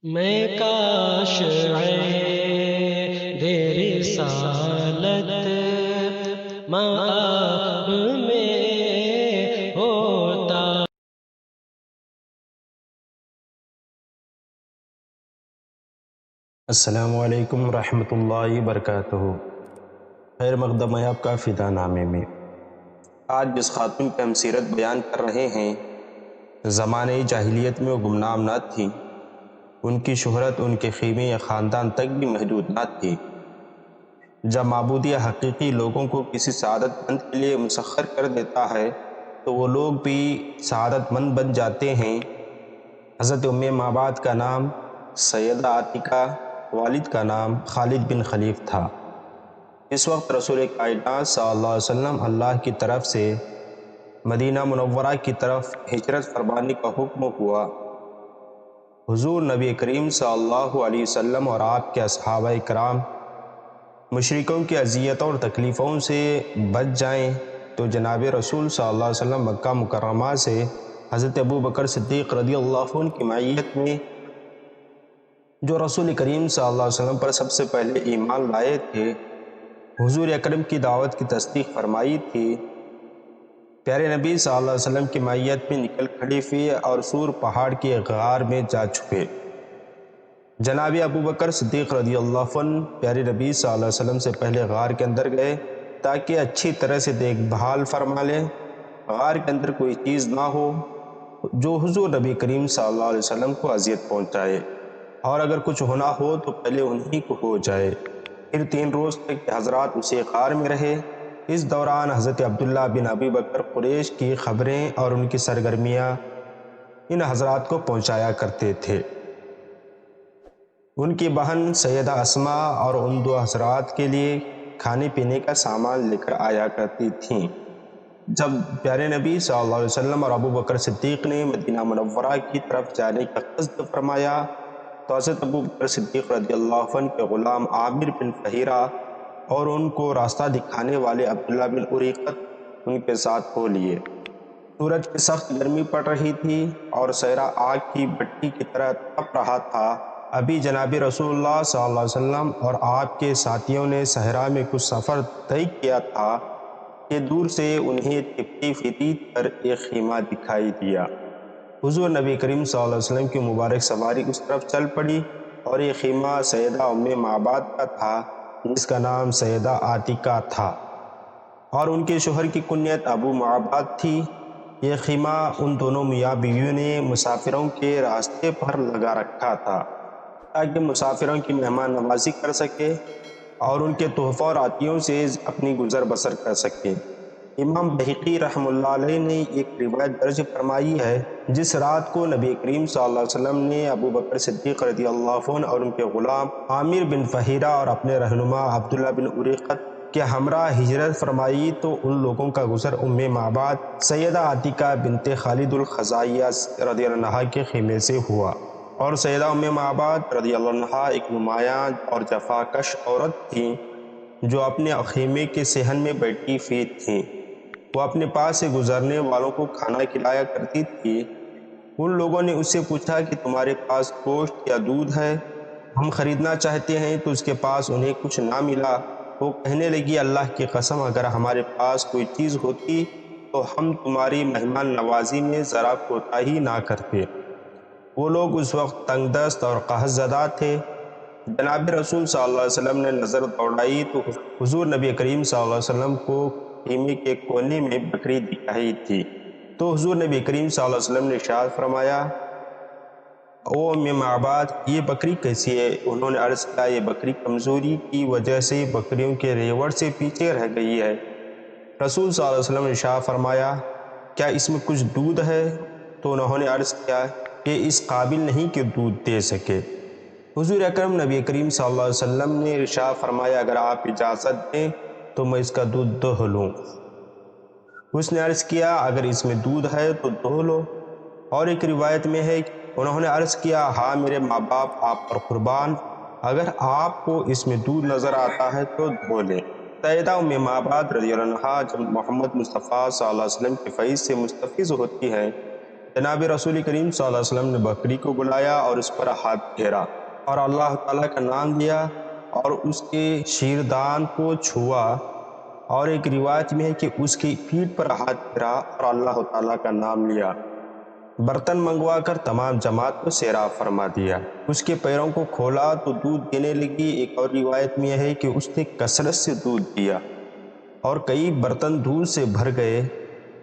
میں کاش دے رسالت مآب میں ہوتا۔ السلام علیکم ورحمۃ اللہ وبرکاتہ۔ خیر مقدم ہے آپ کا فدا نامے میں۔ آج جس خاتون کی ہم سیرت بیان کر رہے ہیں، زمانے جاہلیت میں وہ گمنام نہ تھی، ان کی شہرت ان کے خیمے یا خاندان تک بھی محدود نہ تھی۔ جب معبودیہ حقیقی لوگوں کو کسی سعادت مند کے لیے مسخر کر دیتا ہے تو وہ لوگ بھی سعادت مند بن جاتے ہیں۔ حضرت ام معبد کا نام سیدہ عاتقہ، والد کا نام خالد بن خلیف تھا۔ اس وقت رسول کائنات صلی اللہ علیہ وسلم اللہ کی طرف سے مدینہ منورہ کی طرف ہجرت فرمانے کا حکم ہوا۔ حضور نبی کریم صلی اللہ علیہ وسلم اور آپ کے اصحابہ کرام مشرکوں کی اذیتوں اور تکلیفوں سے بچ جائیں تو جناب رسول صلی اللہ علیہ وسلم مکہ مکرمہ سے حضرت ابو بکر صدیق رضی اللہ عنہ کی معیت میں، جو رسول کریم صلی اللہ علیہ وسلم پر سب سے پہلے ایمان لائے تھے، حضور اکرم کی دعوت کی تصدیق فرمائی تھی، پیارے نبی صلی اللہ علیہ وسلم کی معیت میں نکل کھڑی ہوئی اور سور پہاڑ کے غار میں جا چھپے۔ جناب ابو بکر صدیق رضی اللہ عنہ پیارے نبی صلی اللہ علیہ وسلم سے پہلے غار کے اندر گئے تاکہ اچھی طرح سے دیکھ بھال فرما لیں، غار کے اندر کوئی چیز نہ ہو جو حضور نبی کریم صلی اللہ علیہ وسلم کو اذیت پہنچائے، اور اگر کچھ ہونا ہو تو پہلے انہی کو ہو جائے۔ پھر 3 روز تک حضرات اسی غار میں رہے۔ اس دوران حضرت عبداللہ بن ابی بکر قریش کی خبریں اور ان کی سرگرمیاں ان حضرات کو پہنچایا کرتے تھے۔ ان کی بہن سیدہ اسما اور ان 2 حضرات کے لیے کھانے پینے کا سامان لے کر آیا کرتی تھیں۔ جب پیارے نبی صلی اللہ علیہ وسلم اور ابو بکر صدیق نے مدینہ منورہ کی طرف جانے کا قصد فرمایا تو حضرت ابو بکر صدیق رضی اللہ عنہ کے غلام عامر بن فہیرہ اور ان کو راستہ دکھانے والے عبداللہ بن اریقت ان کے ساتھ ہو لیے۔ سورج کی سخت گرمی پڑ رہی تھی اور صحرا آگ کی بھٹی کی طرح تپ رہا تھا۔ ابھی جناب رسول اللہ صلی اللہ علیہ وسلم اور آپ کے ساتھیوں نے صحرا میں کچھ سفر طے کیا تھا کہ دور سے انہیں تپتی ہوئی پر ایک خیمہ دکھائی دیا۔ حضور نبی کریم صلی اللہ علیہ وسلم کی مبارک سواری اس طرف چل پڑی اور یہ خیمہ سیدہ ام معبد کا تھا جس کا نام سیدہ عاتقہ تھا اور ان کے شوہر کی کنیت ابو معبد تھی۔ یہ خیمہ ان دونوں میاں بیویوں نے مسافروں کے راستے پر لگا رکھا تھا تاکہ مسافروں کی مہمان نوازی کر سکے اور ان کے تحفوں اور عطیوں سے اپنی گزر بسر کر سکے۔ امام بہقی رحمہ اللہ علیہ نے ایک روایت درج فرمائی ہے، جس رات کو نبی کریم صلی اللہ علیہ وسلم نے ابو بکر صدیق رضی اللہ عنہ اور ان کے غلام عامر بن فہیرہ اور اپنے رہنما عبداللہ بن اریقت کے ہمراہ ہجرت فرمائی تو ان لوگوں کا گزر ام معبد سیدہ عاتقہ بنت خالد الخزاعیہ رضی اللہ عنہا کے خیمے سے ہوا، اور سیدہ ام معبد رضی اللہ عنہا ایک نمایاں اور جفاکش عورت تھیں جو اپنے خیمے کے صحن میں بیٹھی ہوئی تھیں۔ وہ اپنے پاس سے گزرنے والوں کو کھانا کھلایا کرتی تھی۔ ان لوگوں نے اس سے پوچھا کہ تمہارے پاس گوشت یا دودھ ہے؟ ہم خریدنا چاہتے ہیں تو اس کے پاس انہیں کچھ نہ ملا۔ وہ کہنے لگی، اللہ کی قسم اگر ہمارے پاس کوئی چیز ہوتی تو ہم تمہاری مہمان نوازی میں ذرا کوتاہی نہ کرتے۔ وہ لوگ اس وقت تنگ دست اور قحط زدہ تھے۔ جناب رسول صلی اللہ علیہ وسلم نے نظر دوڑائی تو حضور نبی کریم صلی اللہ علیہ وسلم کو خیمے کے کونے میں بکری دکھائی تھی۔ تو حضور نبی کریم صلی اللہ علیہ وسلم نے ارشاد فرمایا، او ام معبد، یہ بکری کیسی ہے؟ انہوں نے عرض کیا، یہ بکری کمزوری کی وجہ سے بکریوں کے ریوڑ سے پیچھے رہ گئی ہے۔ رسول صلی اللہ علیہ وسلم نے ارشاد فرمایا، کیا اس میں کچھ دودھ ہے؟ تو انہوں نے عرض کیا کہ اس قابل نہیں کہ دودھ دے سکے۔ حضور اکرم نبی کریم صلی اللہ علیہ وسلم نے ارشاد فرمایا، اگر آپ اجازت دیں تو میں اس کا دودھ دوہ لوں۔ اس نے عرض کیا، اگر اس میں دودھ ہے تو دوہ لو۔ اور ایک روایت میں ہے، انہوں نے عرض کیا، ہاں میرے ماں باپ آپ پر قربان، اگر آپ کو اس میں دودھ نظر آتا ہے تو دھو لیں۔ سیدہ ام معبد رضی اللہ عنہا جب محمد مصطفیٰ صلی اللہ علیہ وسلم کے فیض سے مستفیض ہوتی ہیں جناب رسول کریم صلی اللہ علیہ وسلم نے بکری کو بلایا اور اس پر ہاتھ پھیرا اور اللہ تعالیٰ کا نام لیا اور اس کے شیردان کو چھوا، اور ایک روایت میں ہے کہ اس کی پیٹھ پر ہاتھ پھیرا اور اللہ تعالیٰ کا نام لیا۔ برتن منگوا کر تمام جماعت کو سیراب فرما دیا۔ اس کے پیروں کو کھولا تو دودھ دینے لگی۔ ایک اور روایت میں ہے کہ اس نے کثرت سے دودھ دیا اور کئی برتن دودھ سے بھر گئے،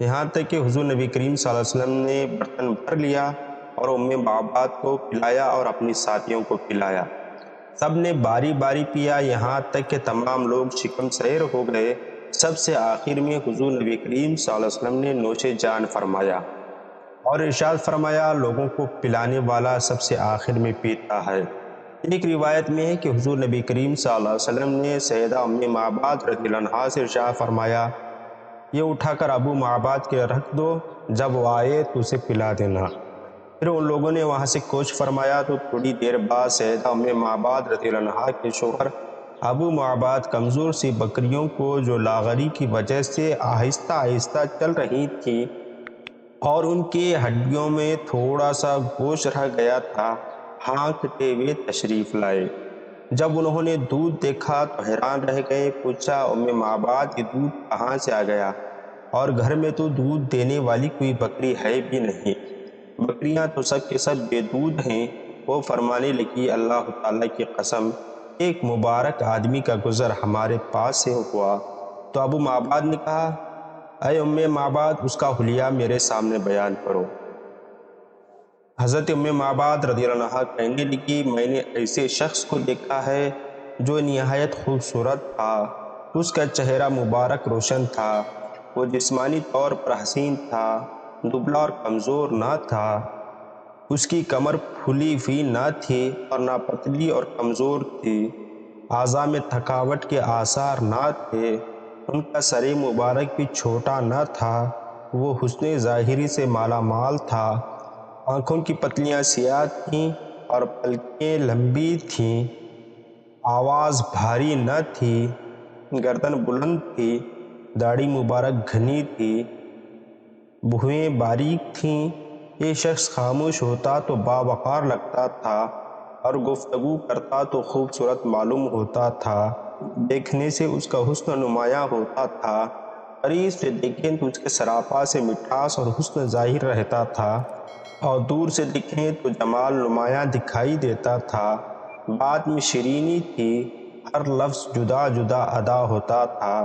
یہاں تک کہ حضور نبی کریم صلی اللہ علیہ وسلم نے برتن بھر لیا اور ام معبد کو پلایا اور اپنی ساتھیوں کو پلایا۔ سب نے باری باری پیا، یہاں تک کہ تمام لوگ شکم سیر ہو گئے۔ سب سے آخر میں حضور نبی کریم صلی اللہ علیہ وسلم نے نوش جان فرمایا اور ارشاد فرمایا، لوگوں کو پلانے والا سب سے آخر میں پیتا ہے۔ ایک روایت میں ہے کہ حضور نبی کریم صلی اللہ علیہ وسلم نے سیدہ ام معبد رضی اللہ عنہا سے ارشاد فرمایا، یہ اٹھا کر ابو معبد کے رکھ دو، جب وہ آئے تو اسے پلا دینا۔ پھر ان لوگوں نے وہاں سے کوچ فرمایا تو تھوڑی دیر بعد سیدہ ام معبد رضی اللہ عنہا کے شوہر ابو معبد کمزور سی بکریوں کو جو لاغری کی وجہ سے آہستہ آہستہ چل رہی تھیں اور ان کی ہڈیوں میں تھوڑا سا گوشت رہ گیا تھا، ہانکتے ہوئے تشریف لائے۔ جب انہوں نے دودھ دیکھا تو حیران رہ گئے، پوچھا، ام معبد یہ دودھ کہاں سے آ گیا؟ اور گھر میں تو دودھ دینے والی کوئی بکری ہے بھی نہیں، بکریاں تو سب کے سب بے دودھ ہیں۔ وہ فرمانے لگی، اللہ تعالیٰ کی قسم، ایک مبارک آدمی کا گزر ہمارے پاس سے ہوا۔ تو ابو معبد نے کہا، اے ام معبد، اس کا حلیہ میرے سامنے بیان کرو۔ حضرت ام معبد رضی اللہ عنہا کہنے لگی، میں نے ایسے شخص کو دیکھا ہے جو نہایت خوبصورت تھا، اس کا چہرہ مبارک روشن تھا، وہ جسمانی طور پر حسین تھا، دبلا اور کمزور نہ تھا، اس کی کمر پھولی ہوئی نہ تھی اور نہ پتلی اور کمزور تھی، اعضاء میں تھکاوٹ کے آثار نہ تھے، ان کا سر مبارک بھی چھوٹا نہ تھا، وہ حسن ظاہری سے مالا مال تھا، آنکھوں کی پتلیاں سیاہ تھیں اور پلکیں لمبی تھیں، آواز بھاری نہ تھی، گردن بلند تھی، داڑھی مبارک گھنی تھی، بھویں باریک تھیں۔ یہ شخص خاموش ہوتا تو باوقار لگتا تھا اور گفتگو کرتا تو خوبصورت معلوم ہوتا تھا، دیکھنے سے اس کا حسن نمایاں ہوتا تھا، قریب سے دیکھیں تو اس کے سراپا سے مٹھاس اور حسن ظاہر رہتا تھا، اور دور سے دیکھیں تو جمال نمایاں دکھائی دیتا تھا، بات میں شیرینی تھی، ہر لفظ جدا جدا ادا ہوتا تھا،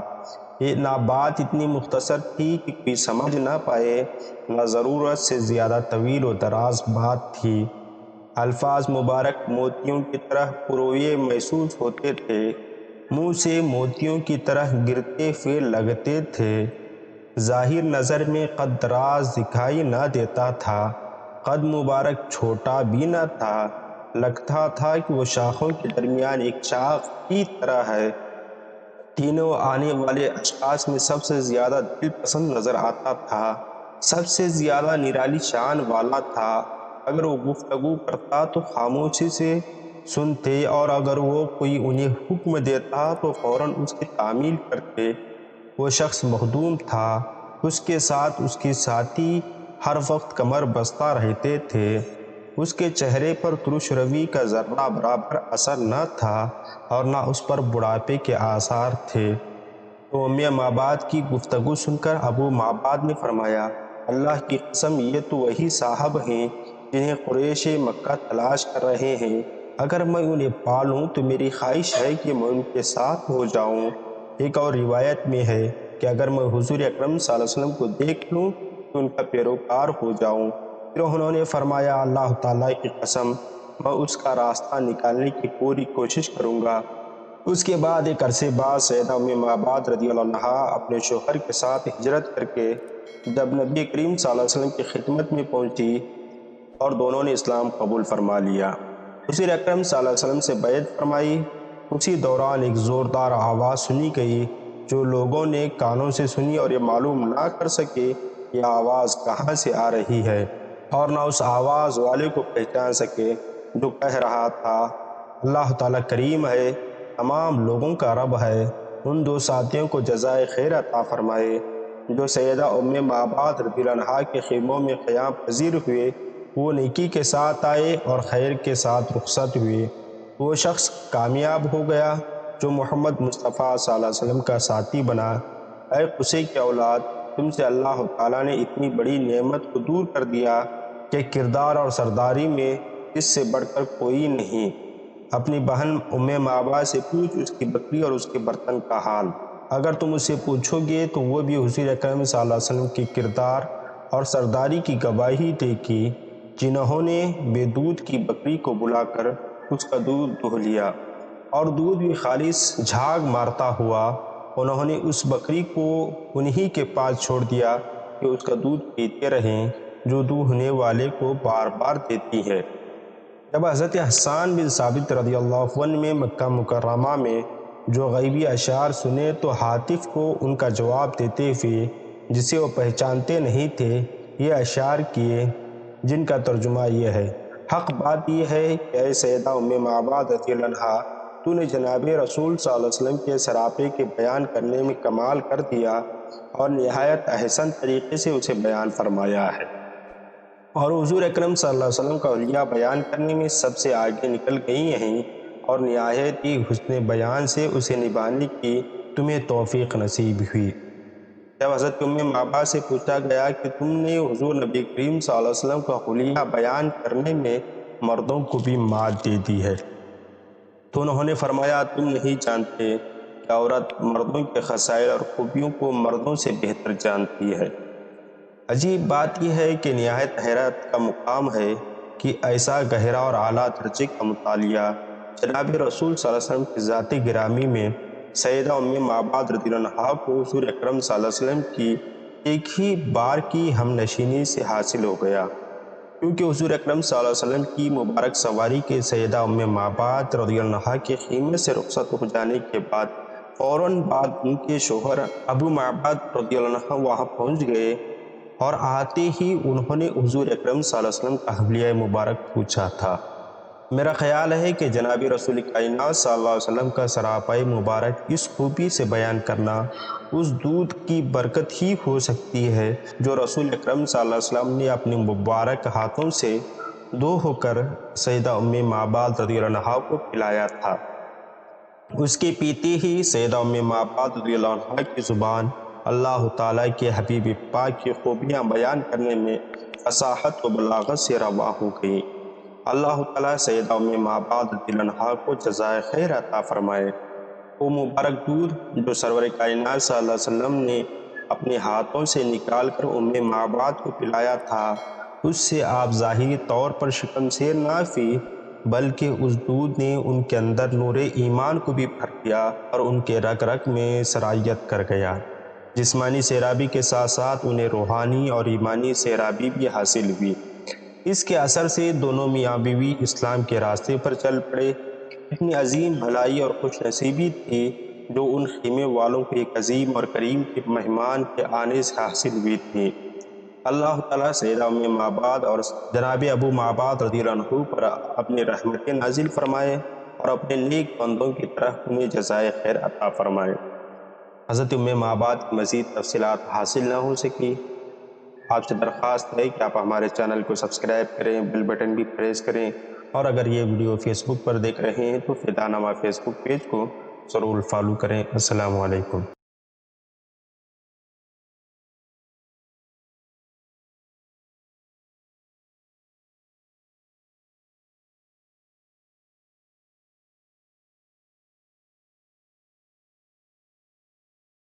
یہ نہ بات اتنی مختصر تھی کہ کوئی سمجھ نہ پائے، نہ ضرورت سے زیادہ طویل و دراز بات تھی، الفاظ مبارک موتیوں کی طرح پروئے محسوس ہوتے تھے، منہ سے موتیوں کی طرح گرتے ہوئے لگتے تھے، ظاہر نظر میں قد دراز دکھائی نہ دیتا تھا، قد مبارک چھوٹا بھی نہ تھا، لگتا تھا کہ وہ شاخوں کے درمیان ایک شاخ کی طرح ہے، تینوں آنے والے اشخاص میں سب سے زیادہ دل پسند نظر آتا تھا، سب سے زیادہ نرالی شان والا تھا، اگر وہ گفتگو کرتا تو خاموشی سے سنتے اور اگر وہ کوئی انہیں حکم دیتا تو فوراً اس کی تعمیل کرتے، وہ شخص مخدوم تھا، اس کے ساتھ اس کی ساتھی ہر وقت کمر بستہ رہتے تھے، اس کے چہرے پر ترش روی کا ذرہ برابر اثر نہ تھا اور نہ اس پر بڑھاپے کے آثار تھے۔ تو ام معبد کی گفتگو سن کر ابو معبد نے فرمایا، اللہ کی قسم، یہ تو وہی صاحب ہیں جنہیں قریش مکہ تلاش کر رہے ہیں، اگر میں انہیں پالوں تو میری خواہش ہے کہ میں ان کے ساتھ ہو جاؤں۔ ایک اور روایت میں ہے کہ اگر میں حضور اکرم صلی اللہ علیہ وسلم کو دیکھ لوں تو ان کا پیروکار ہو جاؤں۔ پھر انہوں نے فرمایا، اللہ تعالیٰ کی قسم، میں اس کا راستہ نکالنے کی پوری کوشش کروں گا۔ اس کے بعد ایک عرصے بعد سیدہ ام معبد رضی اللہ عنہا اپنے شوہر کے ساتھ ہجرت کر کے جب نبی کریم صلی اللہ علیہ وسلم کی خدمت میں پہنچی اور دونوں نے اسلام قبول فرما لیا، حضور اکرم صلی اللہ علیہ وسلم سے بیعت فرمائی۔ اسی دوران ایک زوردار آواز سنی گئی جو لوگوں نے کانوں سے سنی اور یہ معلوم نہ کر سکے یہ آواز کہاں سے آ رہی ہے اور نہ اس آواز والے کو پہچان سکے جو کہہ رہا تھا، اللہ تعالیٰ کریم ہے، تمام لوگوں کا رب ہے، ان دو ساتھیوں کو جزائے خیر عطا فرمائے۔ جو سیدہ ام معبد رضی اللہ عنہا کے خیموں میں قیام پذیر ہوئے وہ نیکی کے ساتھ آئے اور خیر کے ساتھ رخصت ہوئے۔ وہ شخص کامیاب ہو گیا جو محمد مصطفیٰ صلی اللہ علیہ وسلم کا ساتھی بنا۔ اے قصے کی اولاد، تم سے اللہ تعالیٰ نے اتنی بڑی نعمت کو دور کر دیا کہ کردار اور سرداری میں اس سے بڑھ کر کوئی نہیں۔ اپنی بہن ام معبد سے پوچھ اس کی بکری اور اس کے برتن کا حال۔ اگر تم اس سے پوچھو گے تو وہ بھی حضور اکرم صلی اللہ علیہ وسلم کی کردار اور سرداری کی گواہی دے گی، جنہوں نے بے دودھ کی بکری کو بلا کر اس کا دودھ دہا لیا اور دودھ بھی خالص جھاگ مارتا ہوا۔ انہوں نے اس بکری کو انہی کے پاس چھوڑ دیا کہ اس کا دودھ پیتے رہیں جو دہنے والے کو بار بار دیتی ہے۔ جب حضرت حسان بن ثابت رضی اللہ عنہ میں مکہ مکرمہ میں جو غیبی اشعار سنے تو حاطف کو ان کا جواب دیتے ہوئے، جسے وہ پہچانتے نہیں تھے، یہ اشعار کیے جن کا ترجمہ یہ ہے: حق بات یہ ہے کہ اے سیدہ ام معبد رضی اللہ عنہا، تو نے جناب رسول صلی اللہ علیہ وسلم کے سراپے کے بیان کرنے میں کمال کر دیا اور نہایت احسن طریقے سے اسے بیان فرمایا ہے، اور حضور اکرم صلی اللہ علیہ وسلم کا حلیہ بیان کرنے میں سب سے آگے نکل گئی ہیں اور نہایت ہی حسن بیان سے اسے نبھانے کی تمہیں توفیق نصیب ہوئی۔ جب حضرت ام معبد سے پوچھا گیا کہ تم نے حضور نبی کریم صلی اللہ علیہ وسلم کا حلیہ بیان کرنے میں مردوں کو بھی مات دے دی ہے، تو انہوں نے فرمایا تم نہیں جانتے کہ عورت مردوں کے خصائل اور خوبیوں کو مردوں سے بہتر جانتی ہے۔ عجیب بات یہ ہے کہ نہایت حیرت کا مقام ہے کہ ایسا گہرا اور اعلیٰ درجے کا مطالعہ جناب رسول صلی اللہ علیہ وسلم کی ذات گرامی میں سیدہ ام معبد رضی اللہ عنہا کو حضور اکرم صلی اللہ علیہ وسلم کی ایک ہی بار کی ہم نشینی سے حاصل ہو گیا، کیونکہ حضور اکرم صلی اللہ علیہ وسلم کی مبارک سواری کے سیدہ ام معبد رضی اللہ عنہا کے خیمے سے رخصت ہو جانے کے بعد فوراً بعد ان کے شوہر ابو معبد رضی اللہ عنہ وہاں پہنچ گئے اور آتے ہی انہوں نے حضور اکرم صلی اللہ علیہ وسلم کا حلیہ مبارک پوچھا تھا۔ میرا خیال ہے کہ جناب رسول کائنات صلی اللہ علیہ وسلم کا سراپائے مبارک اس خوبی سے بیان کرنا اس دودھ کی برکت ہی ہو سکتی ہے جو رسول اکرم صلی اللہ علیہ وسلم نے اپنے مبارک ہاتھوں سے دھو کر سیدہ ام معبد رضی اللہ عنہا کو پلایا تھا۔ اس کے پیتے ہی سیدہ ام معبد رضی اللہ عنہا کی زبان اللہ تعالیٰ کے حبیب پاک کی خوبیاں بیان کرنے میں فصاحت و بلاغت سے رواں ہو گئی۔ اللہ تعالیٰ سیدہ ام معبد رضی اللہ عنہا کو جزائے خیر عطا فرمائے۔ وہ مبارک دودھ جو سرور کائنات صلی اللہ علیہ وسلم نے اپنے ہاتھوں سے نکال کر ام معبد کو پلایا تھا، اس سے آپ ظاہری طور پر شکمسیر نہ ہوئی، بلکہ اس دودھ نے ان کے اندر نور ایمان کو بھی بھر دیا اور ان کے رگ رگ میں سرایت کر گیا۔ جسمانی سیرابی کے ساتھ ساتھ انہیں روحانی اور ایمانی سیرابی بھی حاصل ہوئی۔ اس کے اثر سے دونوں میاں بیوی اسلام کے راستے پر چل پڑے۔ اتنی عظیم بھلائی اور خوش نصیبی تھی جو ان خیمے والوں کو ایک عظیم اور کریم کے مہمان کے آنے سے حاصل ہوئی تھی۔ اللہ تعالیٰ سیدہ ام معبد اور جناب ابو معبد رضی اللہ عنہ پر اپنی رحمت نازل فرمائے اور اپنے نیک بندوں کی طرف انہیں جزائے خیر عطا فرمائے۔ حضرت ام معبد کی مزید تفصیلات حاصل نہ ہو سکی، آپ سے درخواست ہے کہ آپ ہمارے چینل کو سبسکرائب کریں، بیل بٹن بھی پریس کریں، اور اگر یہ ویڈیو فیس بک پر دیکھ رہے ہیں تو فدانامہ فیس بک پیج کو ضرور فالو کریں۔ السلام علیکم۔